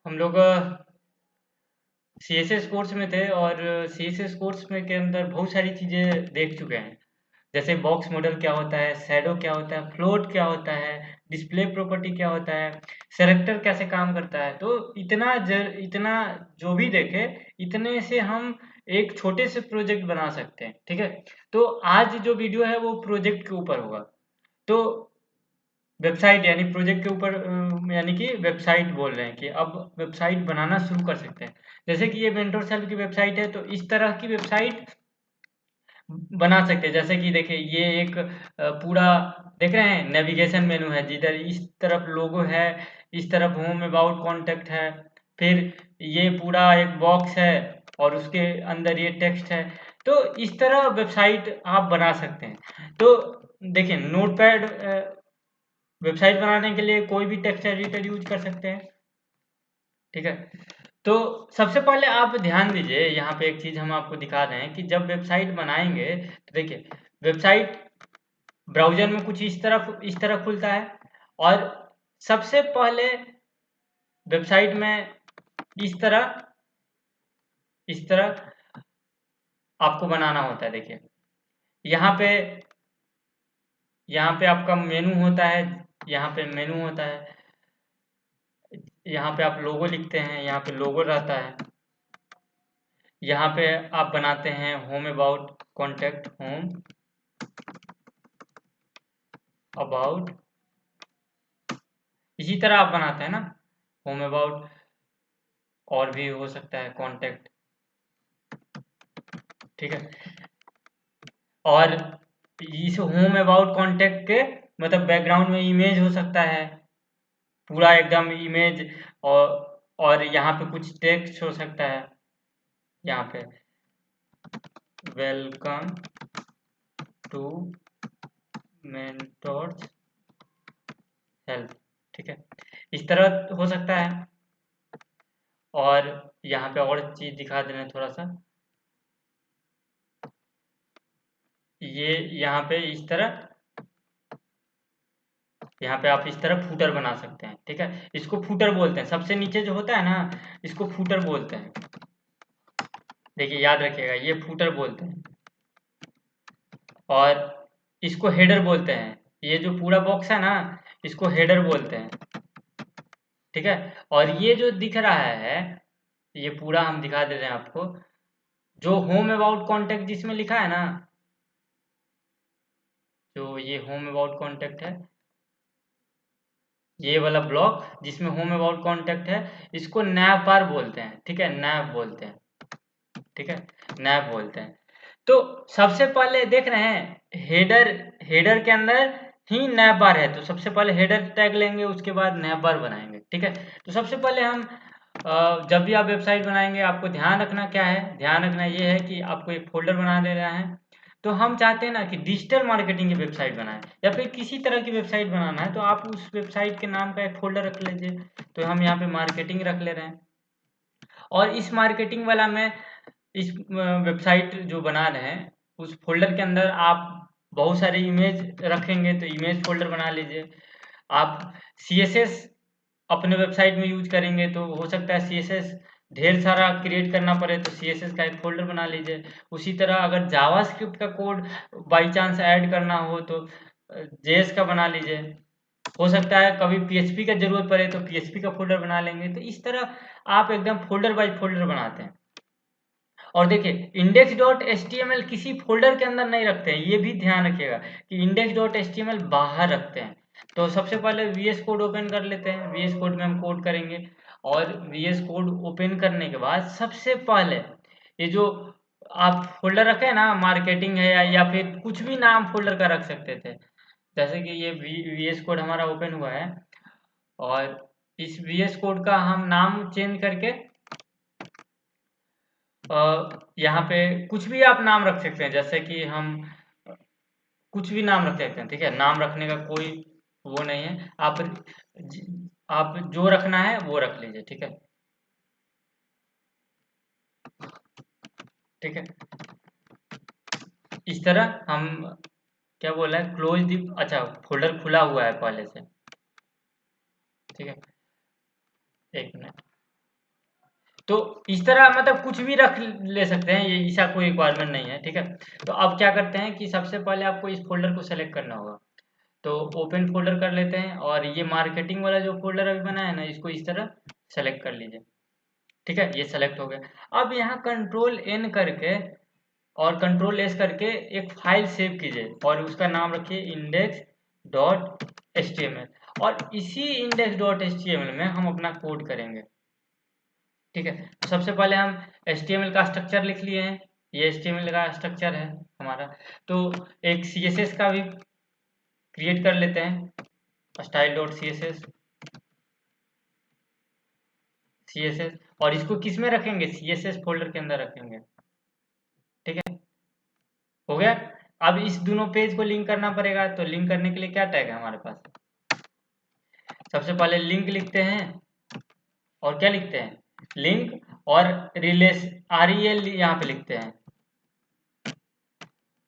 हम लोग CSS course में थे और CSS कोर्स में के अंदर बहुत सारी चीज़ें देख चुके हैं। जैसे बॉक्स मॉडल क्या होता है, शैडो क्या होता है, फ्लोट क्या होता है, डिस्प्ले प्रॉपर्टी क्या होता है, सेलेक्टर कैसे काम करता है। तो इतना जो भी देखे, इतने से हम एक छोटे से प्रोजेक्ट बना सकते हैं। ठीक है, तो आज जो वीडियो है वो प्रोजेक्ट के ऊपर होगा। तो वेबसाइट यानी प्रोजेक्ट के ऊपर यानी कि वेबसाइट बोल रहे हैं कि अब वेबसाइट बनाना शुरू कर सकते हैं। जैसे कि ये मेंटोर सेल्फ की वेबसाइट है, तो इस तरह की वेबसाइट बना सकते हैं। जैसे कि देखिए ये एक पूरा देख रहे हैं, नेविगेशन मेनू है, जिधर इस तरफ लोगो है, इस तरफ होम अबाउट कॉन्टेक्ट है, फिर ये पूरा एक बॉक्स है और उसके अंदर ये टेक्स्ट है। तो इस तरह वेबसाइट आप बना सकते हैं। तो देखिए नोटपैड वेबसाइट बनाने के लिए कोई भी टेक्स्ट एडिटर यूज कर सकते हैं। ठीक है, तो सबसे पहले आप ध्यान दीजिए, यहाँ पे एक चीज हम आपको दिखा रहे हैं कि जब वेबसाइट बनाएंगे तो देखिए वेबसाइट ब्राउज़र में कुछ इस तरह खुलता है। और सबसे पहले वेबसाइट में इस तरह इस तरह आपको बनाना होता है। देखिए यहाँ पे यहाँ पे आपका मेनू होता है, यहाँ पे मेनू होता है, यहाँ पे आप लोगो लिखते हैं, यहाँ पे लोगो रहता है, यहाँ पे आप बनाते हैं home about contact, home about, इसी तरह आप बनाते हैं ना, होम अबाउट, और भी हो सकता है कॉन्टेक्ट। ठीक है, और इस होम अबाउट कॉन्टेक्ट के मतलब बैकग्राउंड में इमेज हो सकता है, पूरा एकदम इमेज। और यहाँ पे कुछ टेक्स्ट हो सकता है, यहाँ पे वेलकम टू मेंटोर्स हेल्प। ठीक है, इस तरह हो सकता है। और यहाँ पे और चीज दिखा दे रहे हैं थोड़ा सा, ये यहाँ पे इस तरह, यहाँ पे आप इस तरह फूटर बना सकते हैं। ठीक है, इसको फूटर बोलते हैं, सबसे नीचे जो होता है ना, इसको फूटर बोलते हैं। देखिए याद रखिएगा, ये फूटर बोलते हैं। और इसको हेडर बोलते हैं, ये जो पूरा बॉक्स है ना, इसको हेडर बोलते हैं। ठीक है, और ये जो दिख रहा है, ये पूरा हम दिखा दे रहे हैं आपको, जो होम अबाउट कॉन्टेक्ट जिसमें लिखा है ना, जो ये होम अबाउट कॉन्टेक्ट है, ये वाला ब्लॉक जिसमें होम अबाउट कॉन्टेक्ट है, इसको नैव बार बोलते हैं। ठीक है, नैव बोलते हैं। ठीक है, नैव बोलते हैं। तो सबसे पहले देख रहे हैं हेडर, हेडर के अंदर ही नैव बार है, तो सबसे पहले हेडर टैग लेंगे, उसके बाद नैव बार बनाएंगे। ठीक है, तो सबसे पहले हम जब भी आप वेबसाइट बनाएंगे, आपको ध्यान रखना क्या है, ध्यान रखना ये है कि आपको एक फोल्डर बना दे रहा है। तो हम चाहते हैं ना कि डिजिटल मार्केटिंग की वेबसाइट बनाएं, या फिर किसी तरह की वेबसाइट बनाना है, तो आप उस वेबसाइट के नाम का एक फोल्डर रख लीजिए। तो हम यहाँ पे मार्केटिंग रख ले रहे हैं, और इस मार्केटिंग वाला में इस वेबसाइट जो बना रहे हैं, उस फोल्डर के अंदर आप बहुत सारे इमेज रखेंगे, तो इमेज फोल्डर बना लीजिए। आप CSS अपने वेबसाइट में यूज करेंगे, तो हो सकता है CSS ढेर सारा क्रिएट करना पड़े, तो CSS का एक फोल्डर बना लीजिए। उसी तरह अगर जावास्क्रिप्ट का कोड बाई चांस ऐड करना हो, तो JS का बना लीजिए। हो सकता है कभी PHP का जरूरत पड़े, तो PHP का फोल्डर बना लेंगे। तो इस तरह आप एकदम फोल्डर बाई फोल्डर बनाते हैं। और देखिए index dot H T M L किसी फोल्डर के अंदर नहीं रखते हैं, ये भी ध्यान रखिएगा कि index dot H T M L बाहर रखते हैं। तो सबसे पहले VS कोड ओपन कर लेते हैं, VS कोड में हम कोड करेंगे। और VS कोड ओपन करने के बाद सबसे पहले ये जो आप फोल्डर रखे हैं ना, मार्केटिंग है या फिर कुछ भी नाम फोल्डर का रख सकते थे। जैसे कि ये VS कोड हमारा ओपन हुआ है, और इस VS कोड का हम नाम चेंज करके यहाँ पे कुछ भी आप नाम रख सकते हैं। जैसे कि हम कुछ भी नाम रख सकते हैं। ठीक है, नाम रखने का कोई वो नहीं है, आप जो रखना है वो रख लीजिए। ठीक है, ठीक है, इस तरह हम क्या बोला है, क्लोज दी, अच्छा फोल्डर खुला हुआ है पहले से। ठीक है, एक मिनट, तो इस तरह मतलब कुछ भी रख ले सकते हैं, ये ऐसा कोई रिक्वायरमेंट नहीं है, ठीक है। तो अब क्या करते हैं कि सबसे पहले आपको इस फोल्डर को सेलेक्ट करना होगा। तो ओपन फोल्डर कर लेते हैं और ये मार्केटिंग वाला जो फोल्डर अभी बना है ना, इसको इस तरह सेलेक्ट कर लीजिए, ठीक है। ये सेलेक्ट हो गया। अब यहाँ कंट्रोल एन करके और कंट्रोल एस करके एक फाइल सेव कीजिए और उसका नाम रखिए index dot H T M L, और इसी index dot H T M L में हम अपना कोड करेंगे, ठीक है। तो सबसे पहले हम एच टी एम एल का स्ट्रक्चर लिख लिए हैं, ये एच टी एम एल का स्ट्रक्चर है हमारा। तो एक सी एस एस का भी क्रिएट कर लेते हैं, style dot C S S, C S S, और इसको किस में रखेंगे, सी एस एस फोल्डर के अंदर रखेंगे, ठीक है। हो गया। अब इस दोनों पेज को लिंक करना पड़ेगा, तो लिंक करने के लिए क्या टैग है हमारे पास, सबसे पहले लिंक लिखते हैं, और क्या लिखते हैं, लिंक, और रिलेस आर ई एल यहाँ पे लिखते हैं,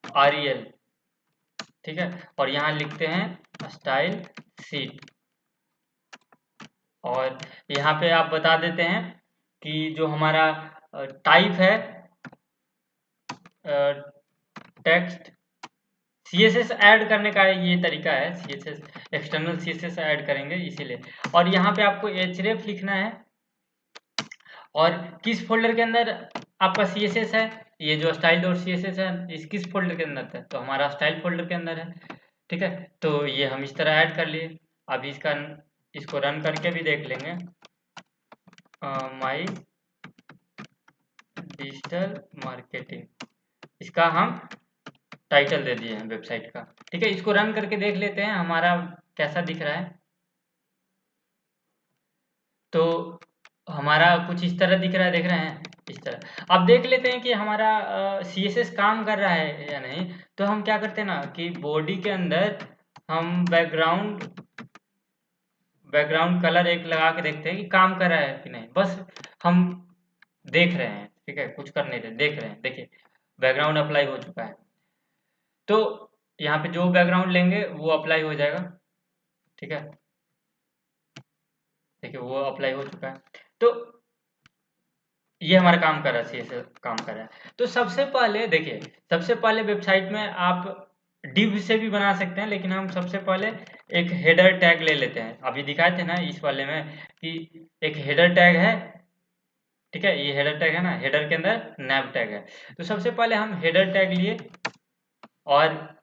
आर ई एल, ठीक है। और यहाँ लिखते हैं स्टाइल सीट, और यहाँ पे आप बता देते हैं कि जो हमारा टाइप है टेक्स्ट, सीएसएस ऐड करने का ये तरीका है, सीएसएस एक्सटर्नल सीएसएस ऐड करेंगे इसीलिए। और यहाँ पे आपको href लिखना है, और किस फोल्डर के अंदर आपका सीएसएस है, ये जो स्टाइल डॉट सीएसएस है इस किस फोल्डर के अंदर है, तो हमारा स्टाइल फोल्डर के अंदर है, ठीक है। तो ये हम इस तरह ऐड कर लिए। अभी इसको रन करके भी देख लेंगे, माई डिजिटल मार्केटिंग, इसका हम टाइटल दे दिए हैं वेबसाइट का, ठीक है। इसको रन करके देख लेते हैं हमारा कैसा दिख रहा है। तो हमारा कुछ इस तरह दिख रहा है, देख रहे हैं इस तरह। अब देख लेते हैं कि हमारा सी एस एस काम कर रहा है या नहीं। तो हम क्या करते हैं ना कि बॉडी के अंदर हम बैकग्राउंड कलर एक लगा के देखते हैं कि काम कर रहा है कि नहीं, बस हम देख रहे हैं, ठीक है, कुछ कर नहीं रहे, देख रहे हैं। देखिए बैकग्राउंड अप्लाई हो चुका है, तो यहाँ पे जो बैकग्राउंड लेंगे वो अप्लाई हो जाएगा, ठीक है। देखिए वो अप्लाई हो चुका है। तो ये हमारा काम कर रहा है, सीएसएस काम कर रहा है। तो सबसे पहले देखिए, सबसे पहले वेबसाइट में आप डिव से भी बना सकते हैं, लेकिन हम सबसे पहले एक हेडर टैग ले लेते हैं। अभी दिखाए थे ना इस वाले में कि एक हेडर टैग है, ठीक है। ये हेडर टैग है ना, हेडर के अंदर नैव टैग है। तो सबसे पहले हम हेडर टैग लिए, और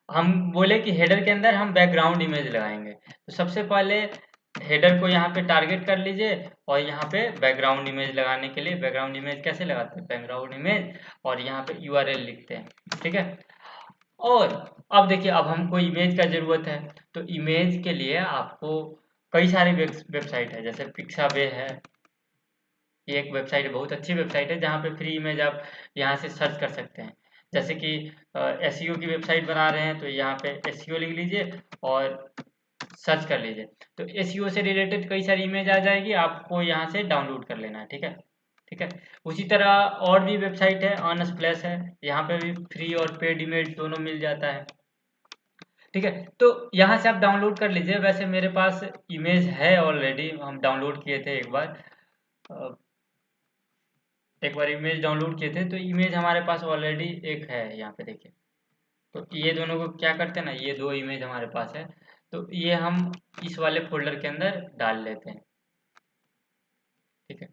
हम बोले कि हेडर के अंदर हम बैकग्राउंड इमेज लगाएंगे। तो सबसे पहले हेडर को यहाँ पे टारगेट कर लीजिए, और यहाँ पे बैकग्राउंड इमेज लगाने के लिए, बैकग्राउंड इमेज कैसे लगाते हैं, बैकग्राउंड इमेज, और यहाँ पे यूआरएल लिखते हैं, ठीक है। और अब देखिए, अब हमको इमेज का जरूरत है, तो इमेज के लिए आपको कई सारे वेबसाइट है, जैसे पिक्साबे है, ये एक वेबसाइट है, बहुत अच्छी वेबसाइट है, जहाँ पे फ्री इमेज आप यहाँ से सर्च कर सकते हैं। जैसे कि एसईओ की वेबसाइट बना रहे हैं, तो यहाँ पे एसईओ लिख लीजिए और सर्च कर लीजिए, तो एसईओ से रिलेटेड कई सारी इमेज आ जाएगी, आपको यहाँ से डाउनलोड कर लेना है, ठीक है, ठीक है। उसी तरह और भी वेबसाइट है, अनस्प्लैश है, यहाँ पे भी फ्री और पेड इमेज दोनों मिल जाता है, ठीक है। तो यहाँ से आप डाउनलोड कर लीजिए। वैसे मेरे पास इमेज है ऑलरेडी, हम डाउनलोड किए थे एक बार, अ, एक बार इमेज डाउनलोड किए थे, तो इमेज हमारे पास ऑलरेडी एक है, यहाँ पे देखिए। तो ये दोनों को क्या करते हैं ना, ये दो इमेज हमारे पास है, तो ये हम इस वाले फोल्डर के अंदर डाल लेते हैं, ठीक है।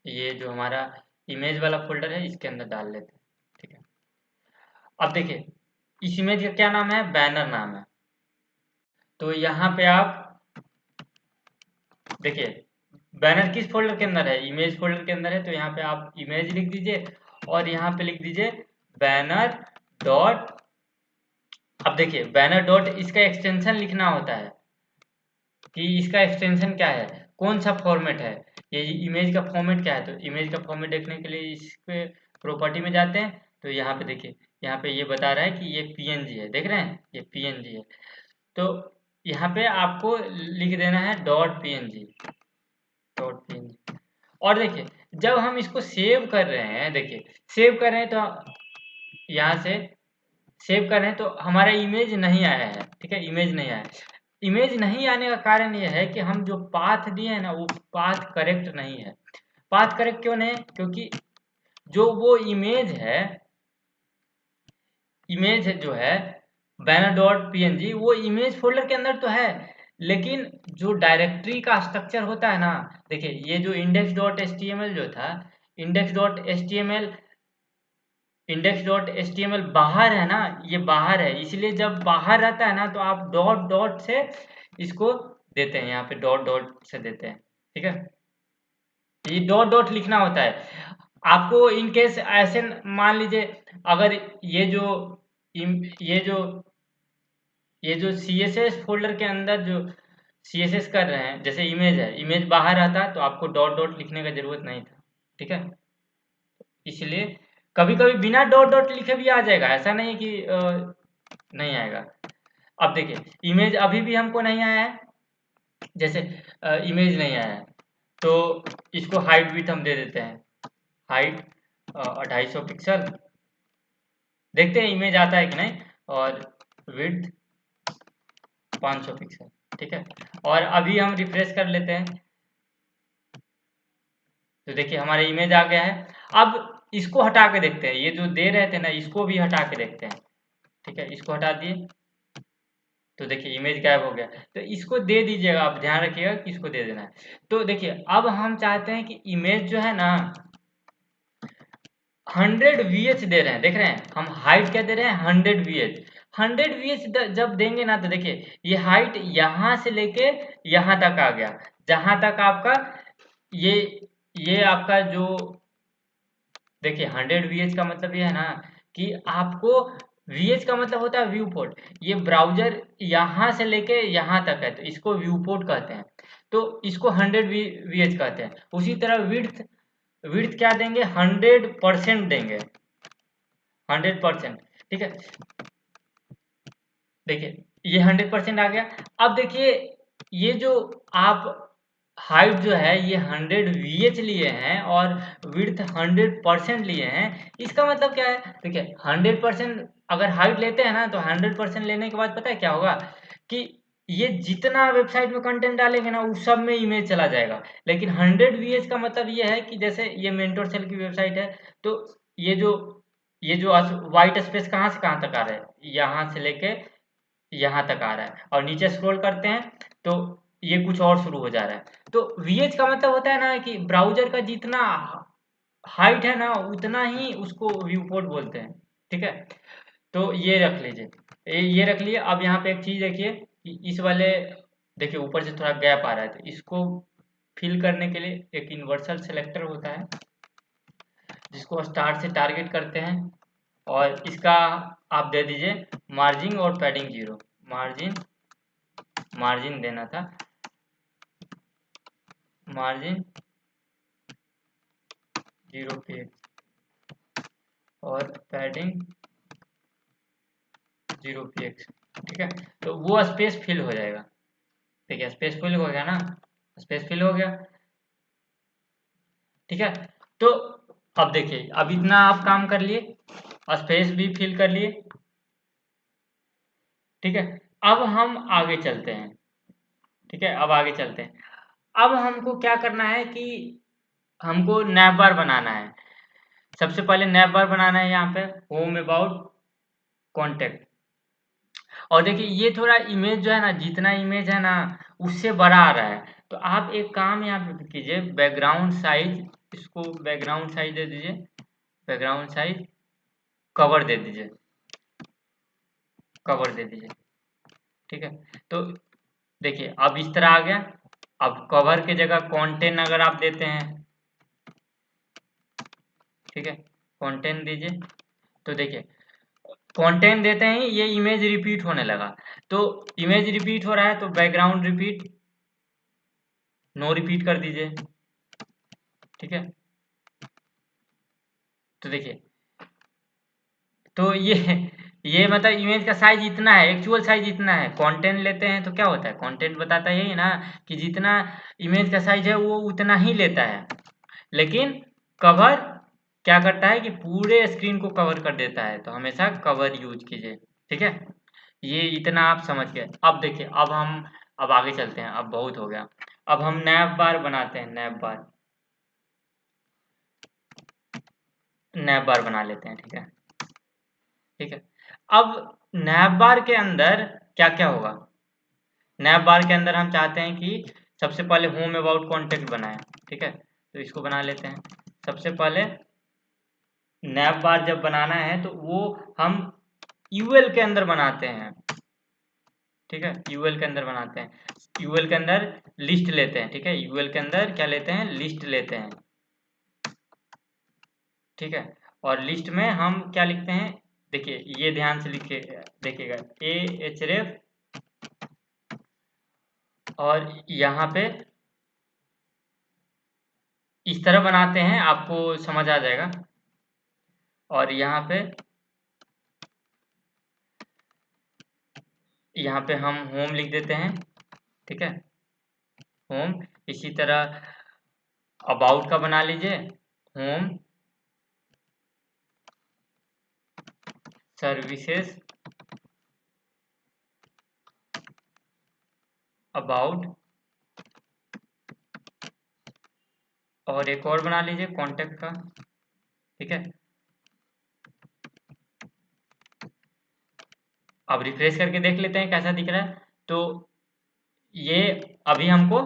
ये जो हमारा इमेज वाला फोल्डर है इसके अंदर डाल लेते हैं, ठीक है। अब देखिए इस इमेज का क्या नाम है, बैनर नाम है। तो यहाँ पे आप देखिए बैनर किस फोल्डर के अंदर है, इमेज फोल्डर के अंदर है, तो यहाँ पे आप इमेज लिख दीजिए, और यहाँ पे लिख दीजिए बैनर डॉट। अब देखिए बैनर डॉट, इसका एक्सटेंशन लिखना होता है कि इसका एक्सटेंशन क्या है, कौन सा फॉर्मेट है, ये इमेज का फॉर्मेट क्या है। तो इमेज का फॉर्मेट देखने के लिए इस पे प्रॉपर्टी में जाते हैं, तो यहाँ पे देखिए, यहाँ पे ये बता रहा है कि ये पीएनजी है, देख रहे हैं ये पीएनजी है। तो यहाँ पे आपको लिख देना है डॉट पीएनजी, डॉट पीएनजी। और देखिए जब हम इसको सेव कर रहे हैं, देखिए सेव कर रहे हैं, तो यहाँ से सेव कर रहे हैं, तो हमारा इमेज नहीं आया है, ठीक है, इमेज नहीं आया है। इमेज नहीं आने का कारण यह है कि हम जो पाथ दिए हैं ना वो पाथ करेक्ट नहीं है। पाथ करेक्ट क्यों नहीं? क्योंकि जो वो इमेज जो है बैनर डॉट पीएनजी वो इमेज फोल्डर के अंदर तो है, लेकिन जो डायरेक्टरी का स्ट्रक्चर होता है ना, देखिए ये जो index dot H T M L जो था, index dot H T M L index dot H T M L बाहर है ना, ये बाहर है, इसलिए जब बाहर रहता है ना तो आप डॉट डॉट से इसको देते हैं, यहाँ पे डॉट डॉट से देते हैं। ठीक है, ये डॉट डॉट लिखना होता है आपको। इन केस ऐसे मान लीजिए, अगर ये जो ये जो ये जो सी एस एस फोल्डर के अंदर जो सी एस एस कर रहे हैं, जैसे इमेज है, इमेज बाहर आता तो आपको डॉट डॉट लिखने का जरूरत नहीं था। ठीक है, इसलिए कभी कभी बिना डॉट डॉट लिखे भी आ जाएगा, ऐसा नहीं कि नहीं आएगा। अब देखिए इमेज अभी भी हमको नहीं आया है, जैसे इमेज नहीं आया है तो इसको हाइट विड्थ हम दे देते हैं, हाइट 250 पिक्सल, देखते हैं इमेज आता है कि नहीं, और विड्थ 500 पिक्सल। ठीक है, और अभी हम रिफ्रेश कर लेते हैं तो देखिए हमारे इमेज आ गया है। अब इसको हटा के देखते हैं, ये जो दे रहे थे ना इसको भी हटा के देखते हैं। ठीक है, इसको हटा दिए तो देखिए इमेज गायब हो गया। तो इसको दे दीजिएगा, आप ध्यान रखिएगा कि इसको दे देना है। तो देखिए अब हम चाहते हैं कि इमेज जो है ना 100 VH दे रहे हैं, देख रहे हैं हम हाइट क्या दे रहे हैं, 100 VH। 100 VH जब देंगे ना तो देखिए ये हाइट यहाँ से लेके यहाँ तक आ गया, जहां तक आपका ये ये आपका जो, देखिए 100 VH का मतलब ये है ना कि आपको, VH का मतलब होता है व्यू पोर्ट, ये ब्राउजर यहाँ से लेके यहाँ तक है तो इसको व्यू पोर्ट कहते हैं, तो इसको 100 VH कहते हैं। उसी तरह विड्थ विड्थ क्या देंगे, 100% देंगे, 100%। ठीक है, देखिए ये 100% आ गया। अब देखिए ये जो आप हाइट जो है ये 100 VH लिए हैं और विड्थ 100% लिए हैं, इसका मतलब क्या है, देखिए 100% अगर हाइट लेते हैं ना तो 100% लेने के बाद पता है क्या होगा कि ये जितना वेबसाइट में कंटेंट डालेंगे ना उस सब में इमेज चला जाएगा। लेकिन 100 VH का मतलब ये है कि जैसे ये मेंटोर सेल की वेबसाइट है तो ये जो ये जो व्हाइट स्पेस कहाँ से कहाँ तक आ रहा है, यहाँ से लेके यहाँ तक आ रहा है, और नीचे स्क्रॉल करते हैं तो ये कुछ और शुरू हो जा रहा है। तो VH का मतलब होता है ना कि ब्राउजर का जितना हाइट है ना उतना ही उसको व्यू पोर्ट बोलते हैं। ठीक है, तो ये रख लीजिए, ये रख लिए। अब यहाँ पे एक चीज देखिए कि इस वाले, देखिए ऊपर से थोड़ा गैप आ रहा है तो इसको फिल करने के लिए एक यूनिवर्सल सेलेक्टर होता है जिसको स्टार से टारगेट करते हैं, और इसका आप दे दीजिए मार्जिन और पैडिंग 0, मार्जिन मार्जिन देना था, मार्जिन 0 पे, और पैडिंग 0 px। ठीक है, तो वो स्पेस फिल हो जाएगा। ठीक है, स्पेस फिल हो गया ना, स्पेस फिल हो गया। ठीक है, तो अब देखिए अब इतना आप काम कर लिए, स्पेस भी फिल कर लिए। ठीक है, अब हम आगे चलते हैं। ठीक है, अब आगे चलते हैं। अब हमको क्या करना है कि हमको नैप बार बनाना है। सबसे पहले नैप बार बनाना है, यहाँ पे होम अबाउट कॉन्टेक्ट। और देखिए ये थोड़ा इमेज जो है ना, जितना इमेज है ना उससे बड़ा आ रहा है, तो आप एक काम यहाँ पे कीजिए, बैकग्राउंड साइज, इसको बैकग्राउंड साइज दे दीजिए, बैकग्राउंड साइज कवर दे दीजिए, कवर दे दीजिए। ठीक है, तो देखिए अब इस तरह आ गया। अब कवर के जगह कंटेंट अगर आप देते हैं, ठीक है कंटेंट दीजिए, तो देखिए कंटेंट देते ही ये इमेज रिपीट होने लगा। तो इमेज रिपीट हो रहा है तो बैकग्राउंड रिपीट नो रिपीट कर दीजिए। ठीक है, तो देखिए, तो ये मतलब इमेज का साइज इतना है, एक्चुअल साइज इतना है। कंटेंट लेते हैं तो क्या होता है, कंटेंट बताता है यही ना कि जितना इमेज का साइज है वो उतना ही लेता है, लेकिन कवर क्या करता है कि पूरे स्क्रीन को कवर कर देता है, तो हमेशा कवर यूज कीजिए। ठीक है, ये इतना आप समझ गए। अब देखिए, अब आगे चलते हैं, अब बहुत हो गया। अब हम नैव बार बनाते हैं, नैव बार बना लेते हैं, ठीक है। ठीक है, अब नैव बार के अंदर क्या क्या होगा? नैव बार के अंदर हम चाहते हैं कि सबसे पहले होम अबाउट कॉन्टेक्ट बनाएं, ठीक है। तो इसको बना लेते हैं। सबसे पहले नैव बार जब बनाना है तो वो हम यूएल के अंदर बनाते हैं, ठीक है। यूएल के अंदर बनाते हैं, यूएल के अंदर लिस्ट लेते हैं, ठीक है। यूएल के अंदर क्या लेते हैं? लिस्ट लेते हैं, ठीक है। और लिस्ट में हम क्या लिखते हैं? देखिए, ये ध्यान से लिखे देखिएगा, ए एच रेफ, और यहाँ पे इस तरह बनाते हैं, आपको समझ आ जाएगा। और यहाँ पे हम होम लिख देते हैं, ठीक है, होम। इसी तरह अबाउट का बना लीजिए, होम सर्विसेज अबाउट, और एक और बना लीजिए कॉन्टेक्ट का, ठीक है। अब रिफ्रेश करके देख लेते हैं कैसा दिख रहा है। तो ये अभी हमको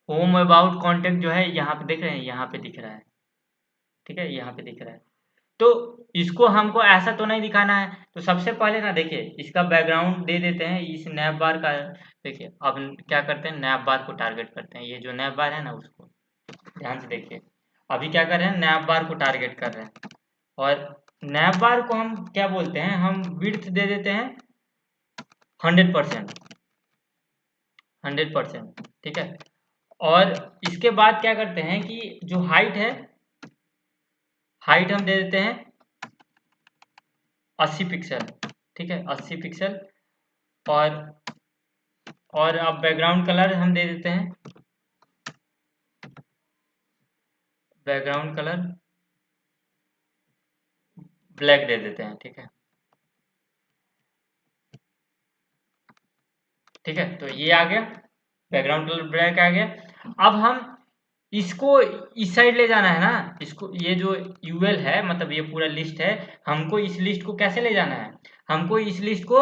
होम अबाउट कॉन्टेक्ट जो है यहाँ पे देख रहे हैं, यहाँ पे दिख रहा है, ठीक है, यहाँ पे दिख रहा है। तो इसको हमको ऐसा तो नहीं दिखाना है, तो सबसे पहले ना देखिए, इसका बैकग्राउंड दे देते हैं इस नैव बार का। देखिए, अब क्या करते हैं, नैव बार को टारगेट करते हैं, ये जो नैव बार है ना उसको ध्यान से देखिए। अभी क्या कर रहे हैं, नैव बार को टारगेट कर रहे हैं। और नैव बार को हम क्या बोलते हैं, हम विड्थ दे देते हैं 100%, 100%, ठीक है। और इसके बाद क्या करते हैं कि जो हाइट है, हाइट हम दे देते हैं 80 पिक्सल, ठीक है, 80 पिक्सल। और अब बैकग्राउंड कलर हम दे देते हैं, बैकग्राउंड कलर ब्लैक दे देते हैं, ठीक है। ठीक है, तो ये आ गया, बैकग्राउंड कलर ब्लैक आ गया। अब हम इसको इस साइड ले जाना है ना, इसको, ये जो यूएल है, मतलब ये पूरा लिस्ट है, हमको इस लिस्ट को कैसे ले जाना है? हमको इस लिस्ट को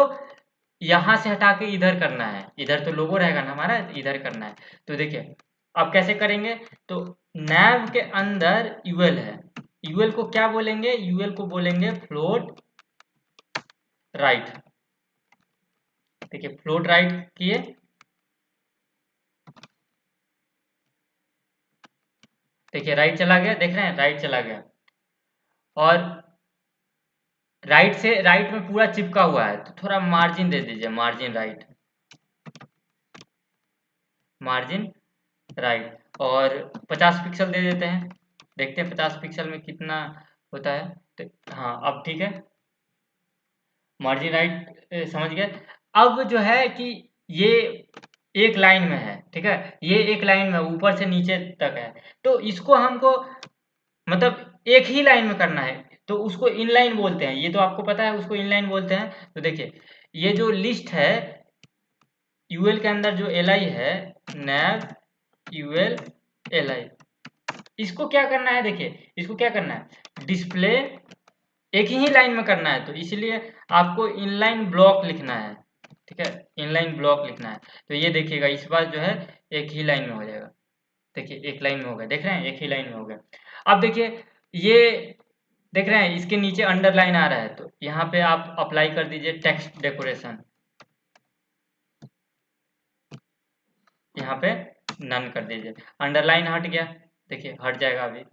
यहाँ से हटा के इधर करना है, इधर तो लोगो रहेगा ना हमारा, इधर करना है। तो देखिए, अब कैसे करेंगे? तो नैव के अंदर यूएल है, यूएल को क्या बोलेंगे? यूएल को बोलेंगे फ्लोट राइट। देखिए, फ्लोट राइट किए, देखिए राइट चला गया, देख रहे हैं, राइट चला गया। और राइट से, राइट में पूरा चिपका हुआ है, तो थोड़ा मार्जिन दे दीजिए, मार्जिन राइट, मार्जिन राइट। और 50 पिक्सल दे देते हैं, देखते हैं 50 पिक्सल में कितना होता है। तो हाँ, अब ठीक है, मार्जिन राइट समझ गए। अब जो है कि ये एक लाइन में है, ठीक है, ये एक लाइन में ऊपर से नीचे तक है। तो इसको हमको मतलब एक ही लाइन में करना है, तो उसको इनलाइन बोलते हैं, ये तो आपको पता है, उसको इनलाइन बोलते हैं। तो देखिए, ये जो लिस्ट है, यूएल के अंदर जो एल आई है, नैव यूएल एल आई, इसको क्या करना है? देखिए, इसको क्या करना है, डिस्प्ले एक ही लाइन में करना है, तो इसलिए आपको इनलाइन ब्लॉक लिखना है, ठीक है, इनलाइन ब्लॉक लिखना है। तो ये देखिएगा, इस बार जो है एक ही लाइन में हो जाएगा। देखिए, एक लाइन में हो गया, देख रहे हैं, एक ही लाइन में हो गया। अब देखिए, ये देख रहे हैं, इसके नीचे अंडरलाइन आ रहा है, तो यहाँ पे आप अप्लाई कर दीजिए टेक्स्ट डेकोरेशन, यहाँ पे नन कर दीजिए। अंडरलाइन हट गया, देखिए हट जाएगा अभी।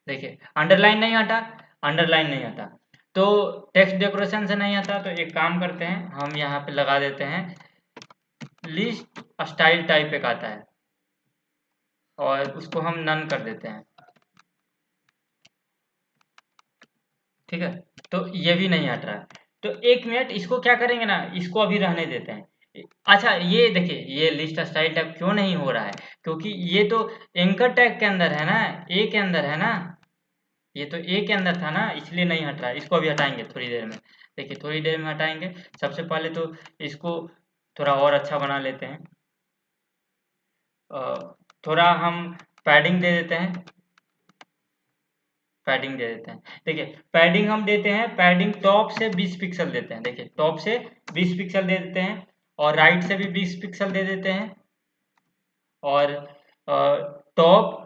देखिए, अंडरलाइन नहीं हटा, अंडरलाइन नहीं हटा, तो टेक्स्ट डेकोरेशन से नहीं हटा। तो एक काम करते हैं, हम यहाँ पे लगा देते हैं लिस्ट स्टाइल टाइप एक आता है, और उसको हम नन कर देते हैं, ठीक है। तो ये भी नहीं हट रहा है, तो एक मिनट, इसको क्या करेंगे ना, इसको अभी रहने देते हैं। अच्छा, ये देखिए, ये लिस्ट स्टाइल टैग क्यों नहीं हो रहा है? क्योंकि ये तो एंकर टैग के अंदर है ना, ए के अंदर है ना, ये तो ए के अंदर था ना, इसलिए नहीं हट रहा है। इसको अभी हटाएंगे थोड़ी देर में। देखिए थोड़ी देर में हटाएंगे। सबसे पहले तो इसको थोड़ा और अच्छा बना लेते हैं। थोड़ा हम पैडिंग दे देते हैं। पैडिंग दे देते हैं। देखिए पैडिंग हम देते हैं, पैडिंग टॉप से 20 पिक्सल देते हैं। देखिए टॉप से 20 पिक्सल दे देते हैं, और राइट से भी 20 पिक्सल दे देते हैं, और टॉप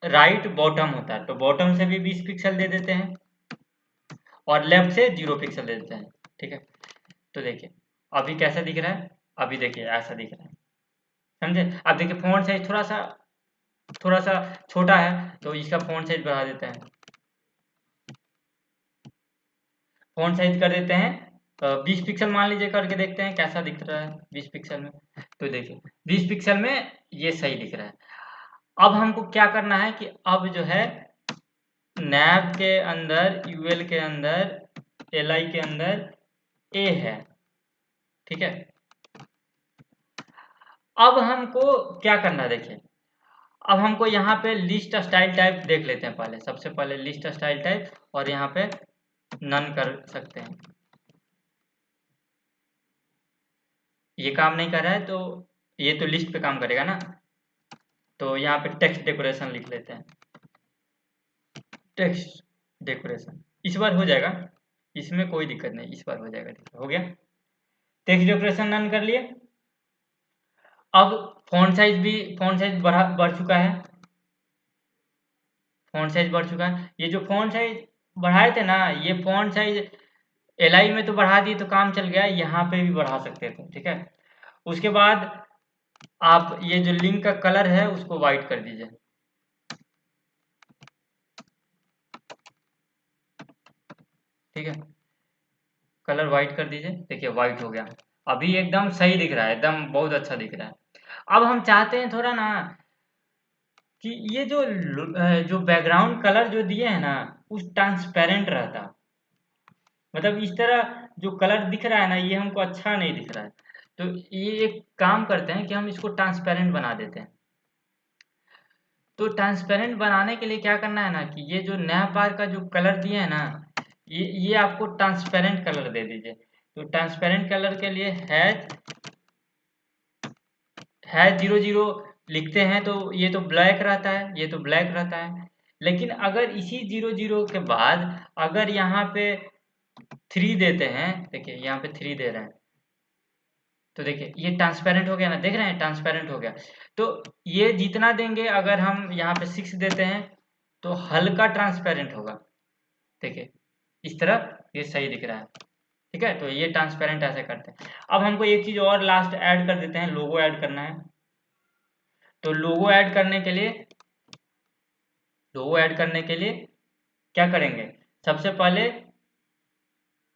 राइट बॉटम होता है तो बॉटम से भी 20 पिक्सल दे देते हैं, और लेफ्ट से 0 पिक्सल दे देते हैं। ठीक है, तो देखिए अभी कैसा दिख रहा है। अभी देखिए ऐसा दिख रहा है, समझे। अब देखिए फ़ॉन्ट साइज थोड़ा सा छोटा है, तो इसका फ़ॉन्ट साइज बढ़ा देते हैं। फ़ॉन्ट साइज कर देते हैं 20 पिक्सल मान लीजिए, करके देखते हैं कैसा दिख रहा है 20 पिक्सल में। तो देखिए 20 पिक्सल में ये सही दिख रहा है। अब हमको क्या करना है कि अब जो है नैव के अंदर, यूएल के अंदर, एलआई के अंदर ए है। ठीक है, अब हमको क्या करना है देखिए। अब हमको यहाँ पे लिस्ट स्टाइल टाइप देख लेते हैं पहले। सबसे पहले लिस्ट स्टाइल टाइप, और यहाँ पे नन कर सकते हैं। ये काम नहीं कर रहा है, तो ये तो लिस्ट पे काम करेगा ना। तो यहाँ पे टेक्स्ट डेकोरेशन लिख लेते हैं। टेक्स्ट डेकोरेशन इस बार हो जाएगा, इसमें कोई दिक्कत नहीं, इस बार हो जाएगा। ठीक है, हो गया। टेक्स्ट डेकोरेशन नन कर लिए। अब फ़ॉन्ट साइज बढ़ चुका है। फ़ॉन्ट साइज बढ़ चुका है। ये जो फ़ॉन्ट साइज बढ़ाए थे ना, ये फ़ॉन्ट साइज एलआई में तो बढ़ा दिए तो काम चल गया, यहाँ पे भी बढ़ा सकते थे। ठीक है, उसके बाद आप ये जो लिंक का कलर है उसको वाइट कर दीजिए। ठीक है, कलर वाइट कर दीजिए। देखिए वाइट हो गया, अभी एकदम सही दिख रहा है, एकदम बहुत अच्छा दिख रहा है। अब हम चाहते हैं थोड़ा ना कि ये जो बैकग्राउंड कलर जो दिए हैं ना, उस ट्रांसपेरेंट रहता। मतलब इस तरह जो कलर दिख रहा है ना, ये हमको अच्छा नहीं दिख रहा है। तो ये एक काम करते हैं कि हम इसको ट्रांसपेरेंट बना देते हैं। तो ट्रांसपेरेंट बनाने के लिए क्या करना है ना कि ये जो नया बार का जो कलर दिए है ना, ये आपको ट्रांसपेरेंट कलर दे दीजिए। तो ट्रांसपेरेंट कलर के लिए है 00 लिखते हैं, तो ये तो ब्लैक रहता है, ये तो ब्लैक रहता है। लेकिन अगर इसी 00 के बाद अगर यहाँ पे 3 देते हैं, देखिए यहाँ पे 3 दे रहे हैं, तो देखिए ये ट्रांसपेरेंट हो गया ना, देख रहे हैं ट्रांसपेरेंट हो गया। तो ये जितना देंगे, अगर हम यहाँ पे 6 देते हैं तो हल्का ट्रांसपेरेंट होगा। देखिए इस तरह ये सही दिख रहा है। ठीक है, तो ये ट्रांसपेरेंट ऐसे करते हैं। अब हमको एक चीज़ और लास्ट ऐड कर देते हैं, लोगो ऐड करना है। तो लोगो ऐड करने के लिए क्या करेंगे, सबसे पहले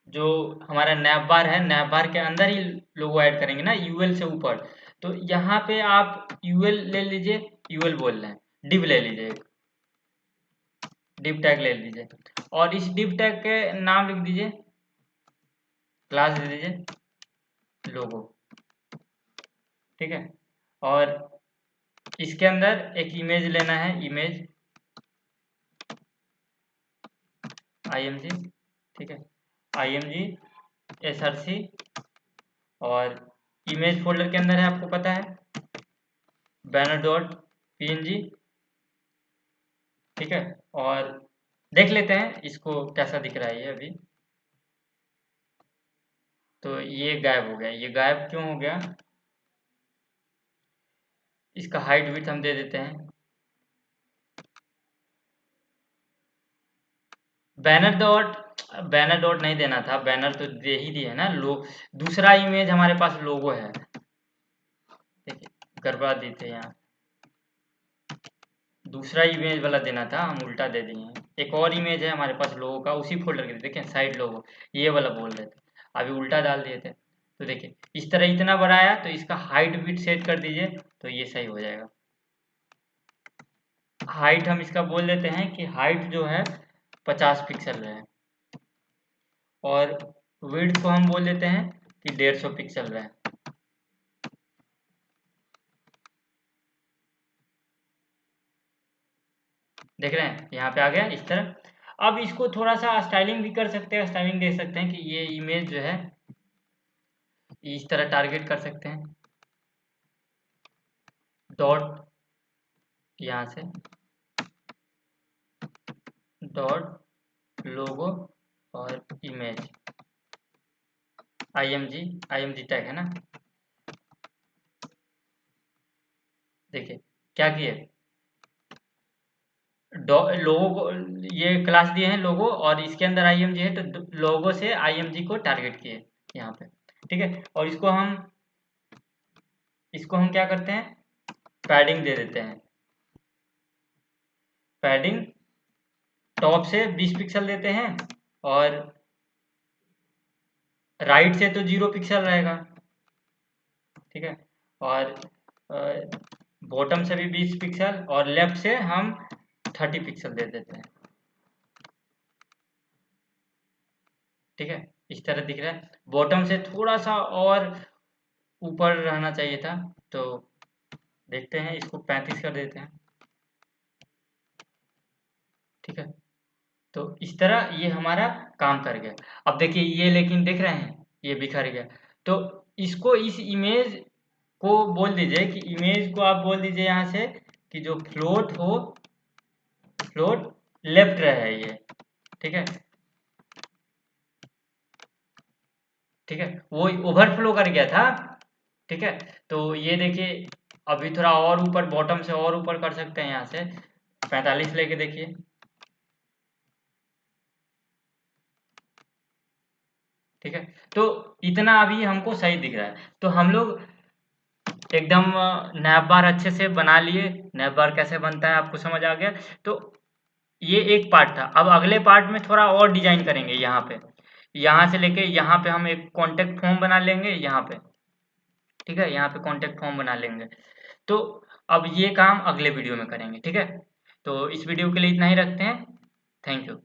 जो हमारा नैव बार है, नैव बार के अंदर ही लोगो ऐड करेंगे ना, यूएल से ऊपर। तो यहाँ पे आप यूएल ले लीजिए, यूएल बोल रहे हैं, डिव ले लीजिए, एक डिव टैग ले लीजिए, और इस डिव टैग के नाम लिख दीजिए, क्लास दे दीजिए लोगो। ठीक है, और इसके अंदर एक इमेज लेना है, इमेज img। ठीक है, img src, और इमेज फोल्डर के अंदर है, आपको पता है, बैनर डॉट png। ठीक है, और देख लेते हैं इसको कैसा दिख रहा है ये अभी। तो ये गायब हो गया, ये गायब क्यों हो गया, इसका हाइट विड्थ हम दे देते हैं। बैनर डॉट नहीं देना था, बैनर तो दे ही दिए ना। दूसरा इमेज हमारे पास लोगो है। देखिए गड़बड़ा दी थे यहाँ, दूसरा इमेज वाला देना था, हम उल्टा दे दिए हैं। एक और इमेज है हमारे पास लोगो का, उसी फोल्डर के, देखें साइड लोगो, ये वाला बोल रहे थे, अभी उल्टा डाल दिए थे। तो देखिए इस तरह इतना बड़ा आया, तो इसका हाइट विड्थ सेट कर दीजिए, तो ये सही हो जाएगा। हाइट हम इसका बोल देते हैं कि हाइट जो है 50 पिक्सल है, और विड्थ को हम बोल देते हैं कि 150 पिक्सल है। देख रहे हैं यहाँ पे आ गया इस तरह। अब इसको थोड़ा सा स्टाइलिंग भी कर सकते हैं, स्टाइलिंग दे सकते हैं कि ये इमेज जो है इस तरह टारगेट कर सकते हैं, डॉट यहाँ से डॉट लोगो और इमेज IMG टैग है ना। देखिए क्या किए, लोगो को ये क्लास दिए हैं लोगो और इसके अंदर IMG है, तो लोगो से IMG को टारगेट किए यहाँ पे, ठीक है। और इसको हम क्या करते हैं, पैडिंग दे देते हैं, पैडिंग टॉप से 20 पिक्सल देते हैं और राइट से तो 0 पिक्सल रहेगा, ठीक है। और बॉटम से भी 20 पिक्सल और लेफ्ट से हम 30 पिक्सल दे देते हैं, ठीक है। इस तरह दिख रहा है, बॉटम से थोड़ा सा और ऊपर रहना चाहिए था, तो देखते हैं इसको 35 कर देते हैं, ठीक है। तो इस तरह ये हमारा काम कर गया। अब देखिए ये, लेकिन देख रहे हैं ये बिखर गया, तो इसको इस इमेज को बोल दीजिए कि इमेज को आप बोल दीजिए यहाँ से कि जो फ्लोट हो, फ्लोट लेफ्ट रहे ये, ठीक है, ठीक है। वो ओवरफ्लो कर गया था, ठीक है। तो ये देखिए अभी थोड़ा और ऊपर, बॉटम से और ऊपर कर सकते हैं यहाँ से 45 लेके देखिए, ठीक है। तो इतना अभी हमको सही दिख रहा है, तो हम लोग एकदम नैप बार अच्छे से बना लिए। नैप बार कैसे बनता है आपको समझ आ गया। तो ये एक पार्ट था, अब अगले पार्ट में थोड़ा और डिजाइन करेंगे। यहाँ पे, यहाँ से लेके यहाँ पे हम एक कॉन्टेक्ट फॉर्म बना लेंगे यहाँ पे, ठीक है। यहाँ पे कॉन्टेक्ट फॉर्म बना लेंगे। तो अब ये काम अगले वीडियो में करेंगे, ठीक है। तो इस वीडियो के लिए इतना ही रखते हैं। Thank you.